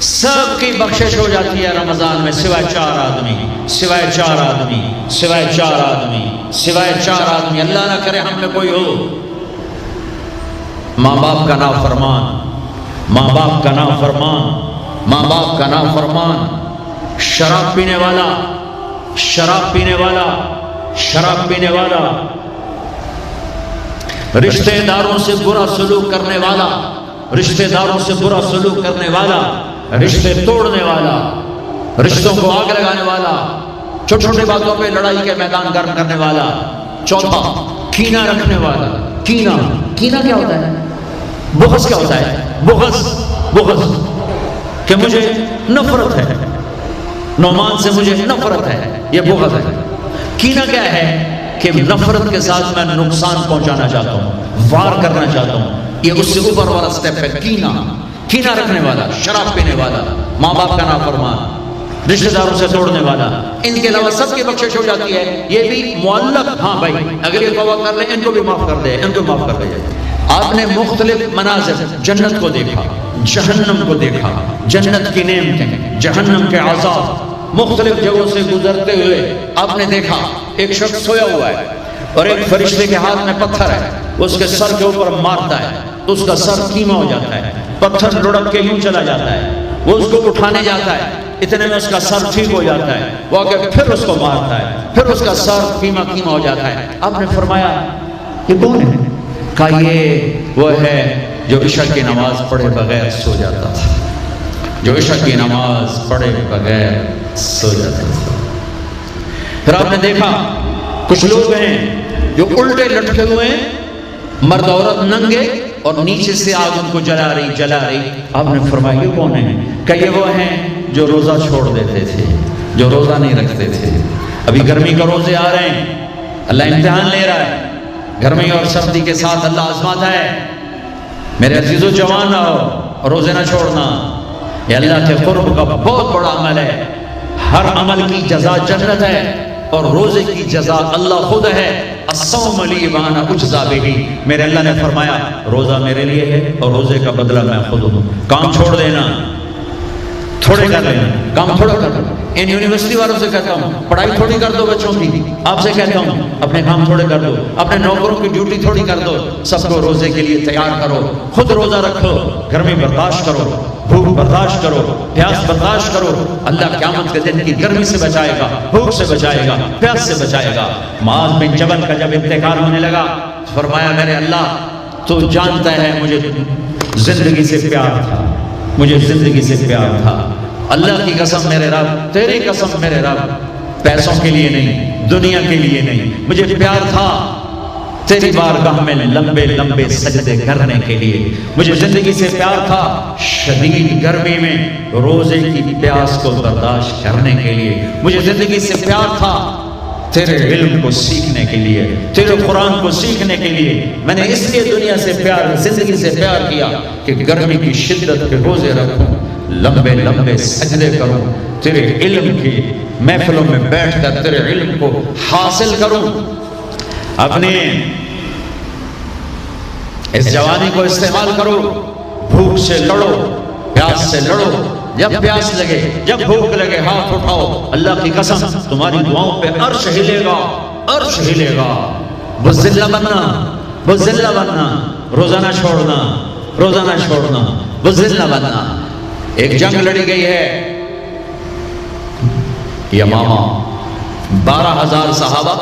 سب کی بخشش ہو جاتی ہے رمضان میں سوائے 4 آدمی، سوائے 4 آدمی، سوائے 4 آدمی، سوائے 4 آدمی۔ اللہ نہ کرے ہم میں کوئی ہو ماں باپ کا نافرمان، ماں باپ کا نافرمان، ماں باپ کا نافرمان، شراب پینے والا، شراب پینے والا، شراب پینے والا، رشتہ داروں سے برا سلوک کرنے والا، رشتہ داروں سے برا سلوک کرنے والا، رشتے توڑنے والا، رشتوں کو آگ لگانے والا، چھوٹی چھوٹی باتوں پہ لڑائی کے میدان گرم کرنے والا۔ چوتھا، کینہ رکھنے والا۔ کینہ، کینہ کیا ہوتا ہے؟ بغض کیا ہوتا ہے؟ بغض، بغض کہ مجھے نفرت ہے، نعمان سے مجھے نفرت ہے، یہ بغض ہے۔ کینہ کیا ہے؟ کہ نفرت کے ساتھ میں نقصان پہنچانا چاہتا ہوں، وار کرنا چاہتا ہوں، یہ اس سے اوپر والا سٹیپ ہے کینہ۔ کینہ رکھنے والا، شراب پینے والا، ماں باپ کا نافرمان، رشتہ داروں سے توڑنے والا، ان کے علاوہ سب کی بخشش ہو جاتی ہے۔ یہ بھی معلق، ہاں بھائی اگر یہ توبہ کر لیں ان کو بھی معاف کر دے، ان کو معاف کر دے۔ آپ نے مختلف مناظر، جنت کو دیکھا، جہنم کو دیکھا، جنت کی نعمتیں، جہنم کے عذاب، مختلف جگہوں سے گزرتے ہوئے آپ نے دیکھا ایک شخص سویا ہوا ہے اور ایک فرشتے کے ہاتھ میں پتھر ہے، اس کے سر کے اوپر مارتا ہے تو اس کا سر کیما ہو جاتا ہے، پتھر لڑک کے یوں چلا جاتا ہے، وہ اس کو اٹھانے جاتا ہے، اتنے میں اس کا سر ٹھیک ہو جاتا ہے، وہ آگے پھر اس کو مارتا ہے، پھر اس کا سر کیما کیما ہو جاتا ہے۔ آپ نے فرمایا یہ کون ہے؟ کہا یہ وہ ہے جو عشاء کی نماز پڑھے بغیر سو جاتا تھا، جو عشاء کی نماز پڑھے بغیر سو جاتا تھا۔ پھر آپ نے دیکھا کچھ لوگ ہیں جو الٹے لٹکے ہوئے ہیں، مرد عورت ننگے، اور نیچے سے آگ ان کو جلا رہی جلا رہی۔ آپ نے فرمایا یہ کون ہے؟ کہ یہ وہ ہیں جو روزہ چھوڑ دیتے تھے، جو روزہ نہیں رکھتے تھے۔ ابھی گرمی کا روزے آ رہے ہیں، اللہ امتحان لے رہا ہے، گرمی اور سردی کے ساتھ اللہ آزماتا ہے۔ میرے عزیزو جوان رہو، روزے نہ چھوڑنا، یہ اللہ کے قرب کا بہت بڑا عمل ہے۔ ہر عمل کی جزا جنت ہے اور روزے کی جزا اللہ خود ہے۔ الصوم لی وانا اجزا بہ، میرے اللہ نے فرمایا روزہ میرے لیے ہے اور روزے کا بدلہ میں خود ہوں۔ کام چھوڑ دینا، تھوڑے کر لینا، کام تھوڑا کر دو۔ ان یونیورسٹی والوں سے کہتا ہوں پڑھائی تھوڑی کر دو بچوں کی، آپ سے کہتا ہوں اپنے کام تھوڑے کر دو، اپنے نوکروں کی ڈیوٹی تھوڑی کر دو، سب کو روزے کے لیے تیار کرو، خود روزہ رکھو، گرمی برداشت کرو، بھوک برداشت کرو، پیاس برداشت کرو۔ اللہ قیامت کے دن کی گرمی سے بچائے گا، بھوک سے بچائے گا، پیاس سے بچائے گا۔ معاذ بن جبل کا جب انتقال ہونے لگا فرمایا میرے اللہ تو جانتا ہے مجھے زندگی سے پیار تھا، مجھے زندگی سے پیار تھا، اللہ کی قسم میرے رب، تیری قسم میرے رب، پیسوں کے لیے نہیں، دنیا کے لیے نہیں، مجھے پیار تھا تیری بارگاہ میں لمبے لمبے سجدے کرنے کے لیے، مجھے زندگی سے پیار تھا شدید گرمی میں روزے کی پیاس کو برداشت کرنے کے لیے، مجھے زندگی سے پیار تھا تیرے علم کو سیکھنے کے لیے، تیرے قرآن کو سیکھنے کے لیے۔ میں نے اس لیے دنیا سے پیار، زندگی سے پیار کیا کہ گرمی کی شدت کے روزے رکھوں، لمبے لمبے سجدے کروں، تیرے علم کی محفلوں میں بیٹھ کر تیرے علم کو حاصل کروں۔ اپنے اس جوانی کو استعمال کرو، بھوک سے لڑو، پیاس سے لڑو، جب پیاس لگے، جب بھوک لگے ہاتھ اٹھاؤ، اللہ کی قسم تمہاری دعاؤں پہ عرش ہلے گا، عرش ہلے گا۔ بزدلہ بننا، بزدلہ بننا، روزہ نہ چھوڑنا، روزہ نہ چھوڑنا، بزدلہ بننا۔ ایک جنگ لڑی گئی ہے یمامہ، 12,000 صحابہ،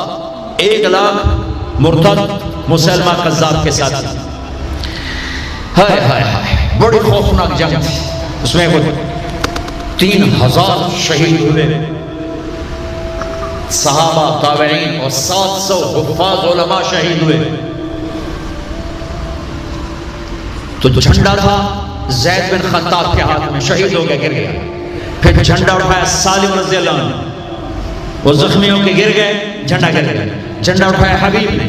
1,00,000 مرتد مسلمہ کذاب کے ساتھ۔ ہائے ہائے ہائے، بڑی خوفناک جنگ تھی، اس میں 3,000 شہید ہوئے، صحابہ، تابعین اور 700 حفاظ علماء شہید ہوئے۔ تو جھنڈا تھا زید بن خطاب کے ہاتھ میں، شہید ہو گیا، گر گیا۔ پھر جھنڈا اٹھایا سالم رضی اللہ عنہ، وہ زخمی ہو کے گر گئے، جھنڈا گر گیا۔ جھنڈا اٹھایا حبیب نے،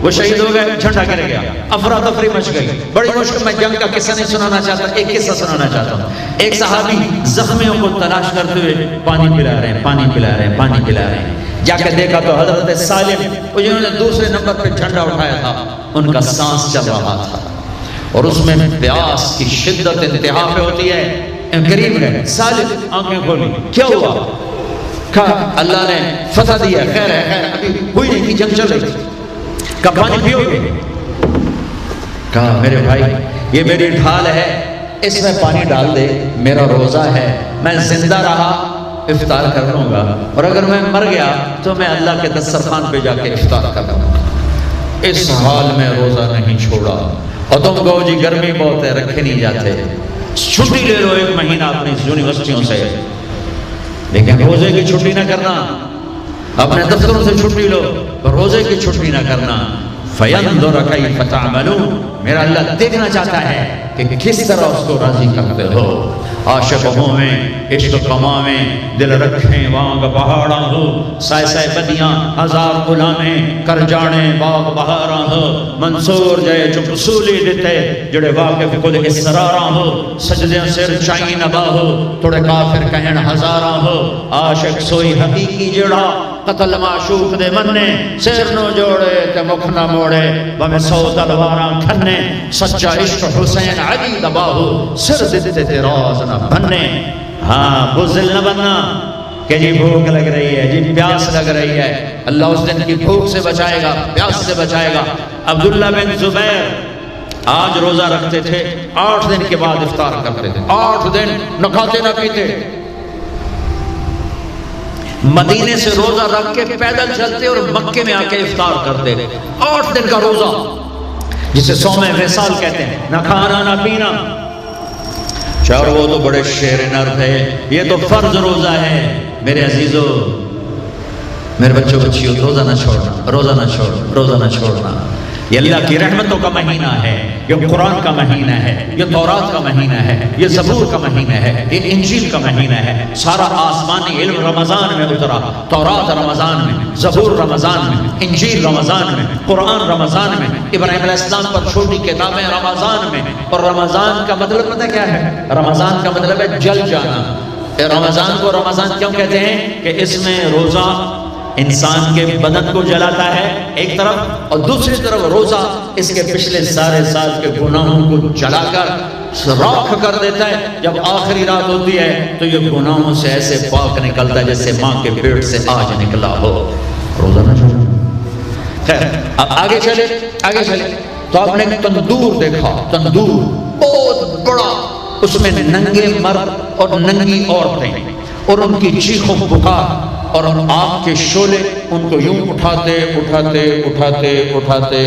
وہ شہید ہو گئے، جھنڈا گر گیا۔ افراتفری مچ گئی، بڑی مشکل۔ میں جنگ کا قصہ نہیں سنانا چاہتا، ایک قصہ سنانا چاہتا ہوں۔ ایک صحابی زخمیوں کو تلاش کرتے ہوئے پانی پلا رہے ہیں، پانی پلا رہے ہیں، پانی پلا رہے ہیں۔ جا کے دیکھا تو حضرت سالم، جنہوں نے دوسرے نمبر پہ جھنڈا اٹھایا تھا، ان کا سانس چل رہا تھا، اور اس میں پیاس کی شدت انتہا پہ ہوتی ہے۔ قریب گئے، سالم آنکھیں کھولی، کیا ہوا؟ کہا اللہ نے فتح دیا، خیر ہے خیر، ابھی ہوئی نہیں تھی، جنگ چل رہی تھی۔ کہا پانی پیو گے؟ کہا میرے بھائی یہ میری ڈھال ہے، اس میں پانی ڈال دے، میرا روزہ ہے، میں زندہ رہا افطار کر لوں گا، اور اگر میں مر گیا تو میں اللہ کے دسترخوان پہ جا کے افطار کر لوں گا۔ اس حال میں روزہ نہیں چھوڑا۔ اور تم کہو جی گرمی بہت ہے، رکھے نہیں جاتے، چھٹی لے لو 1 مہینہ اپنی یونیورسٹیوں سے، لیکن روزے کی چھٹی نہ کرنا، اپنے دفتروں سے چھٹی لو، روزے کی چھٹی نہ کرنا۔ فَيَنْظُرَ كَيْفَ تَعْمَلُونَ، میرا اللہ دیکھنا چاہتا ہے کہ کس طرح اس کو راضی کرتے ہو۔ عاشق ہوں میں عشق کما میں دل رکھیں وانگ پہاڑاں ہو، سائے سائے بدیاں ہزار غلامیں کر جانے باغ بہاراں ہو، منصور جائے چپ سولی دیتے جڑے واقف خود اسراراں ہو، سجدیں سر چائیں نبا ہو، تھوڑے کافر کہن ہزاراں ہو، عاشق سوئی حقیقی جڑا قتل معشوق دے مننے، سیر نو جوڑے تے مکھ نہ موڑے، بمیں 100 تلواراں کھنے، سچا عشق حسین علی دباہو، سر دیتے تے راز نہ بننے۔ ہاں بزدل نہ بننا کہ جی بھوک لگ رہی ہے، جی پیاس لگ رہی ہے، اللہ اس دن کی بھوک سے بچائے گا، پیاس سے بچائے گا۔ عبداللہ بن زبیر آج روزہ رکھتے تھے، 8 دن کے بعد افطار کرتے تھے، 8 دن نہ کھاتے نہ پیتے، مدینے سے روزہ رکھ کے پیدل چلتے اور مکے میں آ کے افطار کرتے، 8 دن کا روزہ جسے صوم وصال کہتے ہیں، نہ کھانا نہ پینا۔ چار وہ تو بڑے شیر نر تھے، یہ تو فرض روزہ ہے۔ میرے عزیزو، میرے بچوں بچیوں، روزہ نہ چھوڑنا، روزہ نہ چھوڑنا، روزہ نہ چھوڑنا۔ یہ اللہ کی رحمتوں کا مہینہ ہے، یہ قرآن کا مہینہ ہے، یہ تورات کا مہینہ ہے، یہ زبور کا مہینہ ہے، یہ انجیل کا مہینہ ہے۔ سارا آسمانی علم رمضان میں اترا، تورات رمضان میں، زبور رمضان میں، انجیل رمضان میں، قرآن رمضان میں، ابراہیم علیہ السلام پر چھوٹی کتابیں رمضان میں۔ اور رمضان کا مطلب پتہ کیا ہے؟ رمضان کا مطلب ہے جل جانا۔ رمضان کو رمضان کیوں کہتے ہیں؟ کہ اس میں روزہ انسان کے بدن کو جلاتا ہے ایک طرف، اور دوسری طرف روزہ اس کے پچھلے سارے سال کے گناہوں کو جلا کر راکھ کر دیتا ہے۔ جب آخری رات ہوتی ہے تو یہ گناہوں سے ایسے پاک نکلتا ہے جیسے ماں کے پیٹ سے آج نکلا ہو۔ روزہ نہ چھوڑنا۔ خیر اب آگے چلے، آگے چلے تو آپ نے تندور دیکھا، تندور بہت بڑا، اس میں ننگے مرد اور ننگی عورتیں اور ان کی چیخ و پکار اور آگ کے شعلے ان کو یوں اٹھاتے اٹھاتے اٹھاتے اٹھاتے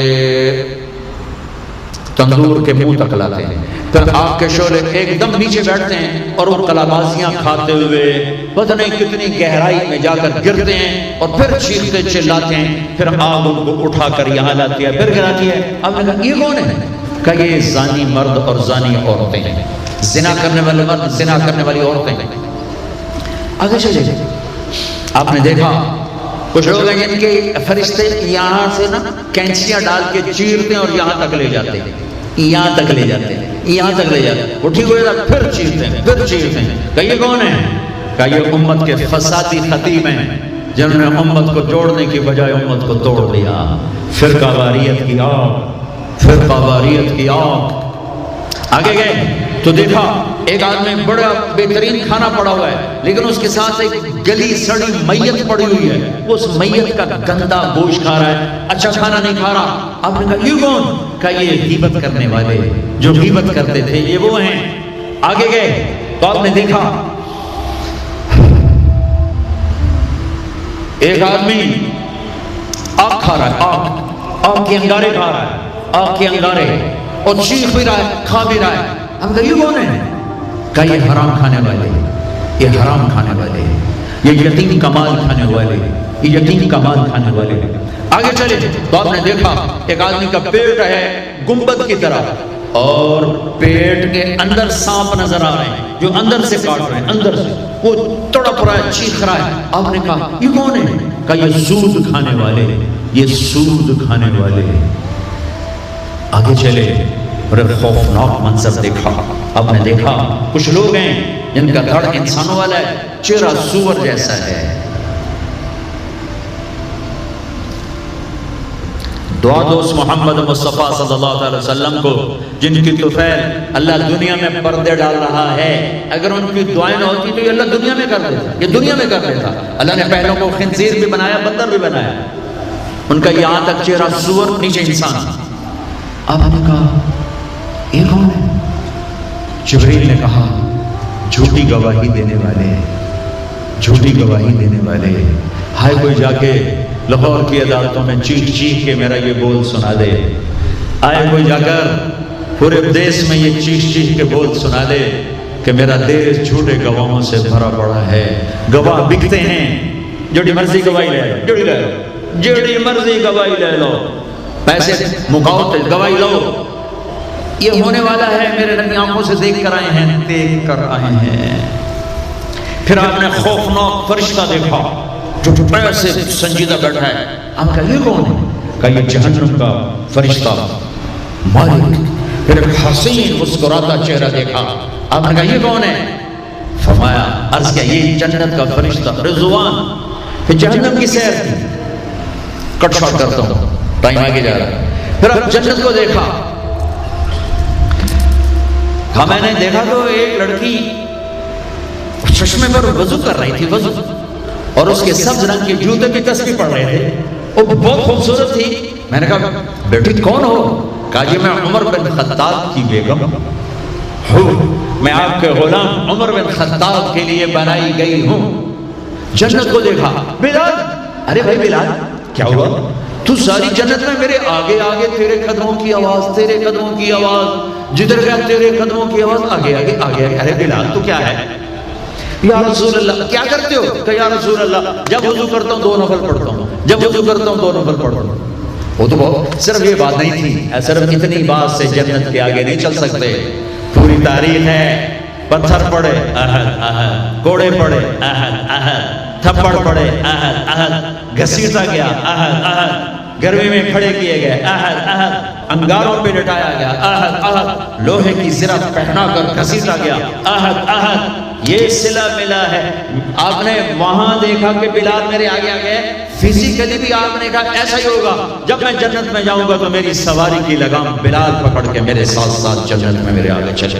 تندور کے منہ تک لاتے ہیں۔ پھر آگ کے شعلے ایک دم نیچے بیٹھتے ہیں اور وہ کلابازیاں کھاتے ہوئے پتہ نہیں کتنی گہرائی میں جا کر گرتے ہیں، اور پھر چیختے چلاتے ہیں۔ پھر آگ ان کو اٹھا کر یہاں لاتی ہے، پھر گراتی ہے۔ اب نے کہا یہ کون ہے؟ کہ یہ زانی مرد اور زانی عورتیں ہیں، زنا کرنے والے مرد، زنا کرنے والی عورتیں ہیں۔ آگے چلے، آپ نے دیکھا کچھ لوگ ہیں جن کے فرشتے یہاں سے نا کینچیاں ڈال کے چیرتے ہیں اور یہاں تک لے جاتے ہیں، یہاں تک لے جاتے ہیں، یہاں تک لے جاتے ہیں، اٹھی ہوئے پھر چیرتے ہیں، پھر چیرتے ہیں۔ کہ یہ کون ہے؟ کہ یہ امت کے فسادی خطیب ہیں جنہوں نے امت کو جوڑنے کی بجائے امت کو توڑ دیا۔ فرقہ واریت کی آگ، فرقہ واریت کی آگ۔ آگے گئے تو دیکھا ایک آدمی بڑا بہترین کھانا پڑا ہوا ہے، لیکن اس کے ساتھ ایک گلی سڑی میت پڑی ہوئی ہے، وہ اس میت کا گندا گوشت کھا رہا ہے، اچھا کھانا نہیں کھا رہا۔ آپ نے کہا یہ کون؟ کہا یہ غیبت کرنے والے جو غیبت کرتے تھے، یہ وہ ہیں۔ آگے گئے تو آپ نے دیکھا ایک آدمی آگ کھا رہا ہے، آگ کے انگارے کھا رہا ہے، آگ کے انگارے، اور چیخ بھی رہا ہے، کھا بھی رہا ہے۔ ہم کہا یہ کون ہے؟ کہا یہ حرام کھانے والے، یہ حرام کھانے والے، یہ یتیم کا مال کھانے والے، یہ یتیم کا مال کھانے والے۔ آگے چلے تو آپ نے دیکھا ایک آدمی کا پیٹ ہے گنبد کی طرح، اور پیٹ کے اندر سانپ نظر آ رہے ہیں جو اندر سے کاٹ رہے ہیں، اندر سے وہ تڑپ رہا ہے، چیخ رہا ہے۔ آپ نے کہا یہ کون ہے؟ کہا یہ سود کھانے والے، یہ سود کھانے والے۔ آگے چلے اور ایک خوفناک منظر دیکھا۔ آپ نے دیکھا کچھ لوگ ہیں جن کا دھڑ انسانوں والا ہے، چہرہ سور جیسا ہے، دعا دو اس محمد مصطفیٰ صلی اللہ علیہ وسلم کو جن کی طفیل اللہ دنیا میں پردے ڈال رہا ہے. اگر ان کی دعائیں نہ ہوتی تو یہ اللہ دنیا میں کر دیتا, یہ دنیا میں کر دیتا. اللہ نے پہلوں کو خنزیر بھی بنایا, بندر بھی بنایا. ان کا یہاں تک چہرہ سور, نیچے انسان. اب نے کہا یہ کون ہے؟ جبریل نے کہا جھوٹی گواہی دینے والے, جھوٹی گواہی دینے والے. ہائے کوئی جا کے لاہور کی عدالتوں میں چیخ چیخ کے میرا یہ بول سنا دے. آئے کوئی جا کر پورے دیش میں یہ چیخ چیخ کے بول سنا دے کہ میرا دیش جھوٹے گواہوں سے بھرا پڑا ہے. گواہ بکتے ہیں, جوڑی مرضی گواہی لے لو, جوڑی مرضی گواہی لے لو, پیسے مکاؤ تو گواہی لو. یہ ہونے والا ہے, میرے نبی آنکھوں سے دیکھ کر آئے ہیں, دیکھ کر آئے ہیں. پھر آپ نے خوفناک فرشتہ دیکھا جو ایسے سنجیدہ بیٹھا ہے. آپ کہا یہ کون ہے؟ کہا یہ جہنم کا فرشتہ مالک. پھر ایک حسین مسکراتا چہرہ دیکھا. آپ نے کہا یہ کون ہے؟ فرمایا, عرض کیا یہ جنت کا فرشتہ رضوان. پھر جہنم کی سیر تھی, کٹ شاٹ کرتا ہوں, ٹائم آگے جا رہا ہے. پھر اب جنت کو دیکھا. ہاں میں نے دیکھا تو ایک لڑکی چشمے پر وضو کر رہی تھی, وضو, اور اس کے سبز رنگ کے جوتے کی تسبیح پڑھ رہے تھے. وہ بہت خوبصورت تھی. میں نے کہا بیٹی کون ہو؟ کہا جی میں عمر بن خطاب کی بیگم ہوں, میں آپ کے غلام عمر بن خطاب کے لیے بنائی گئی ہوں. جنت کو دیکھا. بلال, ارے بھائی بلال کیا ہوا؟ تو ساری جنت میں میرے آگے آگے, تیرے قدموں کی آواز, تیرے قدموں کی آواز, جدھر گیا تیرے قدموں کی آواز, آگے آگے آگے آگے. ارے بلال تو کیا ہے؟ یا رسول اللہ کیا کرتے ہو؟ کہ یا رسول اللہ جب وضو کرتا ہوں 2 نفل پڑھتا ہوں, جب وضو کرتا ہوں 2 نفل پڑھتا ہوں. وہ تو صرف یہ بات نہیں تھی, صرف اتنی بات سے جنت کے آگے نہیں چل سکتے. پوری تاریخ ہے. پتھر پڑے احد احد, کوڑے پڑے احد احد, تھپڑ پڑے احد احد, گھسیٹا گیا احد احد, گرمی میں کھڑے کیے گئے احد احد, انگاروں پہ لٹایا گیا احد احد, لوہے کی زرہ پہنا کر گھسیٹا گیا احد احد. یہ صلہ ملا ہے. آپ نے وہاں دیکھا کہ بلال میرے آگے آگے, فزیکلی بھی آپ نے کہا ایسا ہی ہوگا. جب میں جنت میں جاؤں گا تو میری سواری کی لگام بلال پکڑ کے میرے ساتھ ساتھ جنت میں میرے آگے چلے.